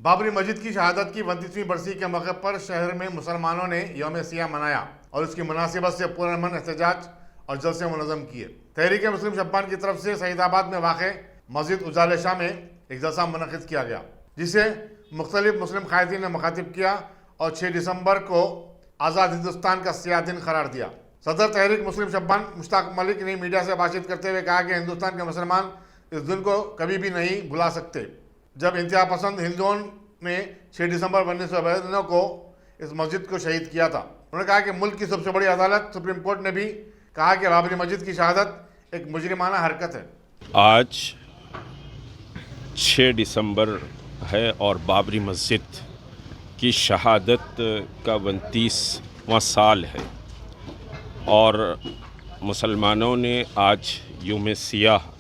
بابری مسجد کی شہادت کی 29ویں برسی کے موقع پر شہر میں مسلمانوں نے یوم سیاہ منایا اور اس کی مناسبت سے پرامن احتجاج اور جلسے منظم کیے۔ تحریک مسلم شبان کی طرف سے سعید آباد میں واقع مسجد اجالے شاہ میں ایک جلسہ منعقد کیا گیا، جسے مختلف مسلم قائدین نے مخاطب کیا اور 6 دسمبر کو آزاد ہندوستان کا سیاہ دن قرار دیا۔ صدر تحریک مسلم شبان مشتاق ملک نے میڈیا سے بات چیت کرتے ہوئے کہا کہ ہندوستان کے مسلمان اس دن کو کبھی بھی نہیں بھلا سکتے جب انتہا پسند ہندوؤں نے 6 دسمبر 1992 کو اس مسجد کو شہید کیا تھا۔ انہوں نے کہا کہ ملک کی سب سے بڑی عدالت سپریم کورٹ نے بھی کہا کہ بابری مسجد کی شہادت ایک مجرمانہ حرکت ہے۔ آج 6 دسمبر ہے اور بابری مسجد کی شہادت کا 29واں سال ہے، اور مسلمانوں نے آج یوم سیاہ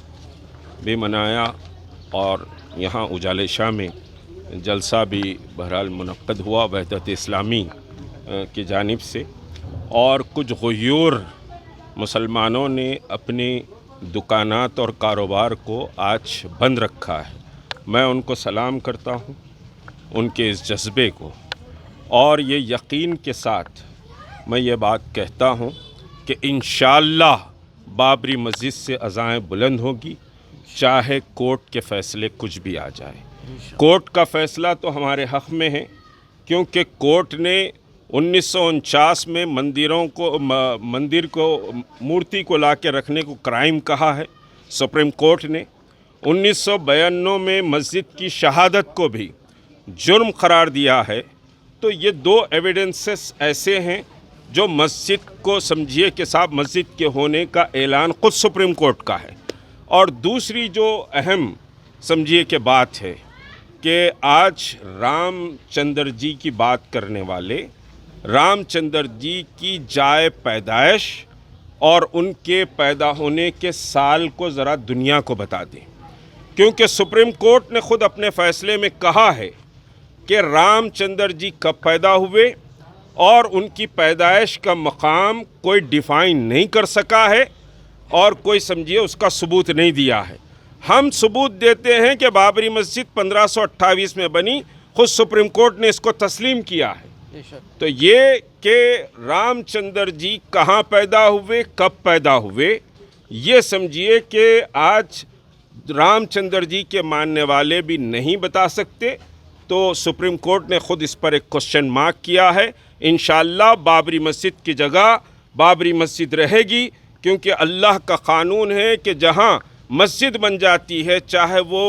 بھی منایا اور یہاں اجالے شاہ میں جلسہ بھی بہرحال منعقد ہوا وحدت اسلامی کی جانب سے، اور کچھ غیور مسلمانوں نے اپنی دکانات اور کاروبار کو آج بند رکھا ہے۔ میں ان کو سلام کرتا ہوں، ان کے اس جذبے کو، اور یہ یقین کے ساتھ میں یہ بات کہتا ہوں کہ انشاءاللہ بابری مسجد سے اذانیں بلند ہوگی، چاہے کورٹ کے فیصلے کچھ بھی آ جائے۔ کورٹ کا فیصلہ تو ہمارے حق میں ہے، کیونکہ کورٹ نے 1949 میں مندر کو مورتی کو لا کے رکھنے کو کرائم کہا ہے۔ سپریم کورٹ نے 1992 میں مسجد کی شہادت کو بھی جرم قرار دیا ہے۔ تو یہ 2 ایویڈنسز ایسے ہیں جو مسجد کو سمجھیے کہ صاحب مسجد کے ہونے کا اعلان خود سپریم کورٹ کا ہے۔ اور دوسری جو اہم سمجھیے کہ بات ہے کہ آج رام چندر جی کی بات کرنے والے رام چندر جی کی جائے پیدائش اور ان کے پیدا ہونے کے سال کو ذرا دنیا کو بتا دیں، کیونکہ سپریم کورٹ نے خود اپنے فیصلے میں کہا ہے کہ رام چندر جی کب پیدا ہوئے اور ان کی پیدائش کا مقام کوئی ڈیفائن نہیں کر سکا ہے اور کوئی سمجھیے اس کا ثبوت نہیں دیا ہے۔ ہم ثبوت دیتے ہیں کہ بابری مسجد 1528 میں بنی، خود سپریم کورٹ نے اس کو تسلیم کیا ہے۔ تو یہ کہ رام چندر جی کہاں پیدا ہوئے، کب پیدا ہوئے، یہ سمجھیے کہ آج رام چندر جی کے ماننے والے بھی نہیں بتا سکتے۔ تو سپریم کورٹ نے خود اس پر ایک کوسچن مارک کیا ہے۔ انشاءاللہ بابری مسجد کی جگہ بابری مسجد رہے گی، کیونکہ اللہ کا قانون ہے کہ جہاں مسجد بن جاتی ہے، چاہے وہ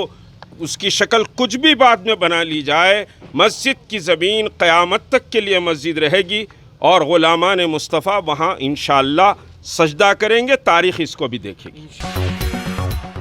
اس کی شکل کچھ بھی بعد میں بنا لی جائے، مسجد کی زمین قیامت تک کے لیے مسجد رہے گی، اور غلامان مصطفیٰ وہاں انشاءاللہ سجدہ کریں گے۔ تاریخ اس کو بھی دیکھے گی۔